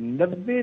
90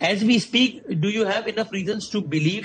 As we speak, do you have enough reasons to believe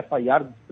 FIR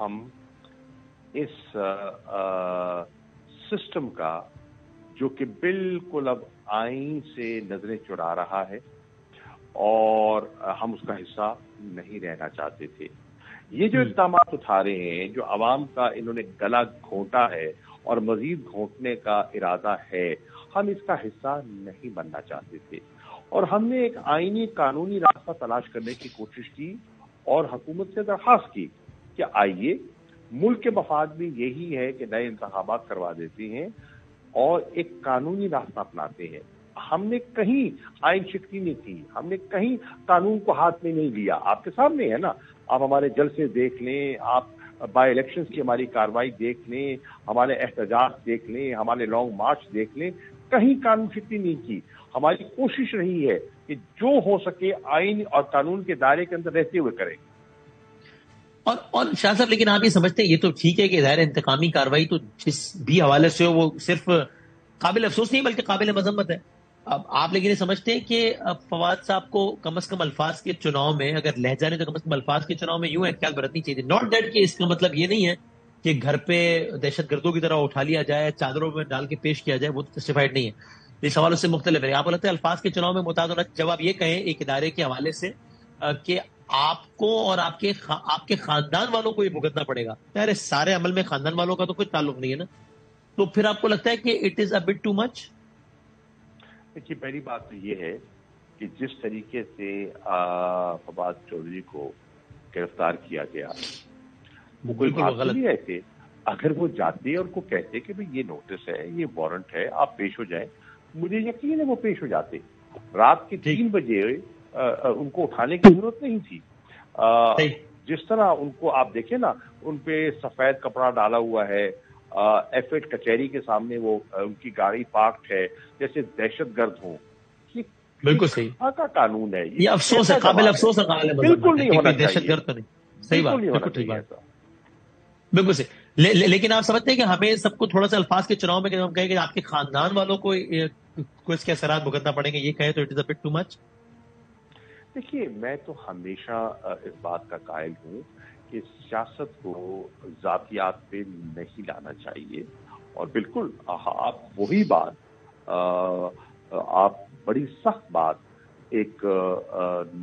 ہم اس system کا جو کہ بالکل اب آئین سے نظریں چرا رہا ہے اور ہم اس کا حصہ نہیں رہنا چاہتے تھے. یہ جو اقدامات اٹھا رہے ہیں، جو عوام کا انہوں نے گلا گھونٹا ہے اور مزید گھونٹنے کا ارادہ ہے، ہم اس کا حصہ نہیں بننا چاہتے تھے. اور ہم نے ایک آئینی قانونی راستہ تلاش کرنے کی کوشش کی اور حکومت سے درخواست کی کہ آئیے ملک کے مفاد میں یہی ہے کہ نئے انتخابات کروا دیتے ہیں اور ایک قانونی راستہ اپناتے ہیں. ہم نے کہیں آئین شکنی نہیں کی، ہم نے کہیں قانون کو ہاتھ میں نہیں لیا. آپ کے سامنے ہے نا، آپ ہمارے جلسے دیکھ لیں، آپ بائی الیکشنز کی ہماری کارروائی دیکھ لیں، ہمارے احتجاج دیکھ لیں، ہمارے لانگ مارچ دیکھ لیں، کہیں قانون شکنی نہیں کی. ہماری کوشش رہی ہے کہ جو ہو سکے آئین اور قانون کے دائرے کے اندر رہتے ہوئے کریں. اور شاہ صاحب، لیکن آپ یہ سمجھتے ہیں یہ تو ٹھیک ہے کہ ظاہر انتقامی کاروائی تو جس بھی حوالے سے ہو وہ صرف قابل افسوس نہیں بلکہ قابل مذمت ہے. اب آپ لیکن یہ سمجھتے ہیں کہ فواد صاحب کو کم از کم الفاظ کے چناؤ میں، اگر لہجہ نہیں تو کم از کم الفاظ کے چناؤ میں یوں احتیاط برتنی چاہیے. ناٹ دیٹ کہ اس کا مطلب یہ نہیں ہے کہ گھر پہ دہشت گردوں کی طرح اٹھا لیا جائے، چادروں میں ڈال کے پیش کیا جائے، وہ تو جسٹیفائڈ نہیں ہے. یہ سوال اس سے مختلف ہے. آپ کو لگتا ہے الفاظ کے چناؤ میں محتاط ہونا؟ جب آپ یہ کہیں ایک ادارے کے حوالے سے کہ آپ کو اور آپ کے خاندان والوں کو یہ بھگتنا پڑے گا، یار سارے عمل میں خاندان والوں کا تو کوئی تعلق نہیں ہے نا، تو پھر آپ کو لگتا ہے کہ it is a but too much? دیکھیے، پہلی بات تو یہ ہے کہ جس طریقے سے فواد چودھری کو گرفتار کیا گیا وہ کوئی بات تو نہیں رہتے. اگر وہ جاتے اور کو کہتے کہ بھئی یہ نوٹس ہے، یہ وارنٹ ہے، آپ پیش ہو جائیں، مجھے یقین ہے وہ پیش ہو جاتے. رات کے 3 بجے ان کو اٹھانے کی ضرورت نہیں تھی. جس طرح ان کو آپ دیکھیں نا، ان پہ سفید کپڑا ڈالا ہوا ہے، ایف ایڈ کچہری کے سامنے وہ ان کی گاڑی پارکڈ ہے جیسے دہشت گرد ہوں. یہ بالکل صحیح کا قانون ہے، یہ افسوس ہے، قابل افسوس ہے، بالکل نہیں ہونا چاہیے، دہشت گرد تو نہیں. صحیح بات، نہیں ہونا چاہیے ایسا. بالکل صحیح. لیکن آپ سمجھتے ہیں کہ ہمیں سب کو تھوڑا سا الفاظ کے چناؤ میں ہم کہیں کہ آپ کے خاندان والوں کو اس کے اثرات بھگتنا پڑیں گے، یہ کہیں تو it is a but too much? دیکھیے، میں تو ہمیشہ اس بات کا قائل ہوں کہ سیاست کو ذاتیات پہ نہیں لانا چاہیے. اور بالکل آپ وہی بات آپ بڑی سخت بات ایک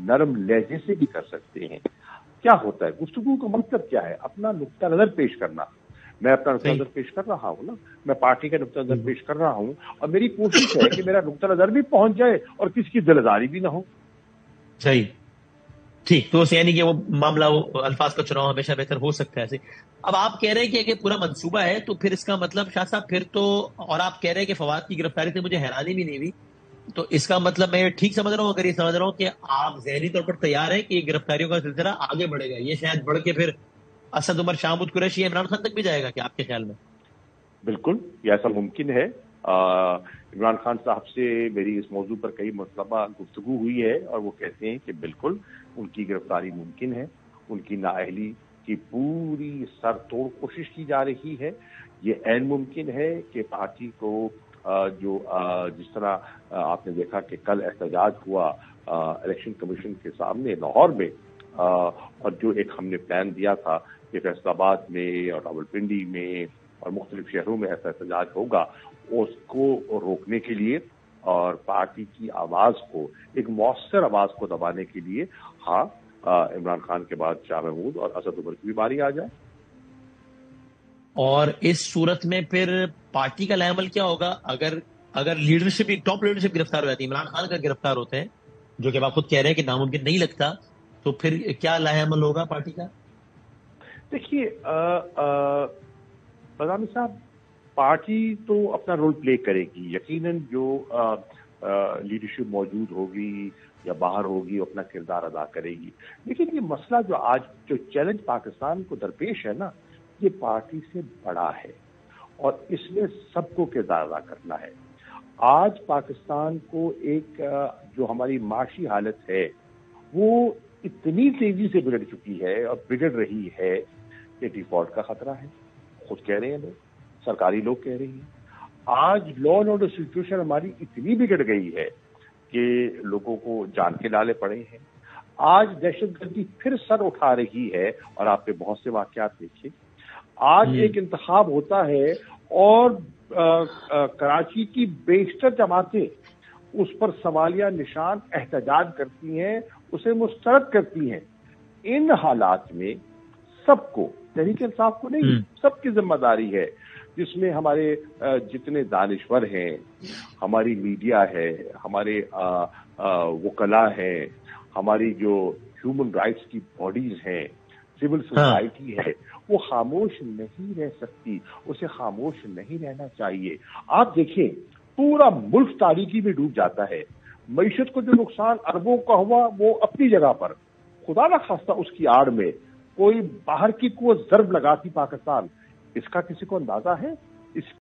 نرم لہجے سے بھی کر سکتے ہیں. کیا ہوتا ہے گفتگو کا مقصد کیا ہے؟ اپنا نقطہ نظر پیش کرنا. میں اپنا نقطہ نظر پیش کر رہا ہوں نا، میں پارٹی کا نقطہ نظر پیش کر رہا ہوں، اور میری کوشش ہے کہ میرا نقطہ نظر بھی پہنچ جائے اور کسی کی دلداری بھی نہ ہو. صحیح، ٹھیک. تو یعنی کہ وہ معاملہ الفاظ کا چناؤ ہمیشہ بہتر ہو سکتا ہے ایسے. اب آپ کہہ رہے ہیں کہ پورا منصوبہ ہے، تو پھر اس کا مطلب شاہ صاحب پھر تو، اور آپ کہہ رہے ہیں کہ فواد کی گرفتاری سے مجھے حیرانی بھی نہیں ہوئی، تو اس کا مطلب میں ٹھیک سمجھ رہا ہوں اگر یہ سمجھ رہا ہوں کہ آپ ذہنی طور پر تیار ہیں کہ یہ گرفتاریوں کا سلسلہ آگے بڑھے گا، یہ شاید بڑھ کے پھر اسد عمر، شاہ محمود قریشی، عمران خان تک بھی جائے گا کیا آپ کے خیال میں؟ بالکل، یہ ایسا ممکن ہے. عمران خان صاحب سے میری اس موضوع پر کئی مرتبہ گفتگو ہوئی ہے اور وہ کہتے ہیں کہ بالکل ان کی گرفتاری ممکن ہے. ان کی نااہلی کی پوری سر توڑ کوشش کی جا رہی ہے. یہ عین ممکن ہے کہ پارٹی کو جو جس طرح آپ نے دیکھا کہ کل احتجاج ہوا الیکشن کمیشن کے سامنے لاہور میں، اور جو ایک ہم نے پلان دیا تھا کہ فیصل آباد میں اور راولپنڈی میں اور مختلف شہروں میں ایسا احتجاج ہوگا، اس کو روکنے کے لیے اور پارٹی کی آواز کو، ایک مؤثر آواز کو دبانے کے لیے، ہاں، عمران خان کے بعد شاہ محمود اور اسد عمر کی بھی باری آ جائے. اور اس صورت میں پھر پارٹی کا لائحہ عمل کیا ہوگا اگر لیڈرشپ، ٹاپ لیڈرشپ گرفتار ہو جاتی ہے، عمران خان کا گرفتار ہوتے ہیں، جو کہ آپ خود کہہ رہے ہیں کہ ناممکن نہیں لگتا، تو پھر کیا لائحہ عمل ہوگا پارٹی کا؟ دیکھیے بادامی صاحب، پارٹی تو اپنا رول پلے کرے گی یقیناً. جو لیڈرشپ موجود ہوگی یا باہر ہوگی وہ اپنا کردار ادا کرے گی. لیکن یہ مسئلہ جو چیلنج پاکستان کو درپیش ہے نا، یہ پارٹی سے بڑا ہے اور اس میں سب کو کردار ادا کرنا ہے. آج پاکستان کو ایک جو ہماری معاشی حالت ہے وہ اتنی تیزی سے بگڑ چکی ہے اور بگڑ رہی ہے کہ ڈیفالٹ کا خطرہ ہے. خود کہہ رہے ہیں لوگ، سرکاری لوگ کہہ رہی ہیں. آج لا اینڈ آرڈر سچویشن ہماری اتنی بگڑ گئی ہے کہ لوگوں کو جان کے لالے پڑے ہیں. آج دہشت گردی پھر سر اٹھا رہی ہے، اور آپ نے بہت سے واقعات دیکھے. آج ایک انتخاب ہوتا ہے اور کراچی کی بیشتر جماعتیں اس پر سوالیہ نشان احتجاج کرتی ہیں، اسے مسترد کرتی ہیں. ان حالات میں سب کو، تحریک انصاف کو نہیں، سب کی ذمہ داری ہے، جس میں ہمارے جتنے دانشور ہیں، ہماری میڈیا ہے، ہمارے وکلاء ہیں، ہماری جو ہیومن رائٹس کی باڈیز ہیں، سول سوسائٹی ہے، وہ خاموش نہیں رہ سکتی، اسے خاموش نہیں رہنا چاہیے. آپ دیکھیں پورا ملک تاریکی میں ڈوب جاتا ہے. معیشت کو جو نقصان اربوں کا ہوا وہ اپنی جگہ پر، خدا نہ خواستہ اس کی آڑ میں کوئی باہر کی قوت ضرب لگاتی پاکستان، اس کا کسی کو اندازہ ہے؟ اس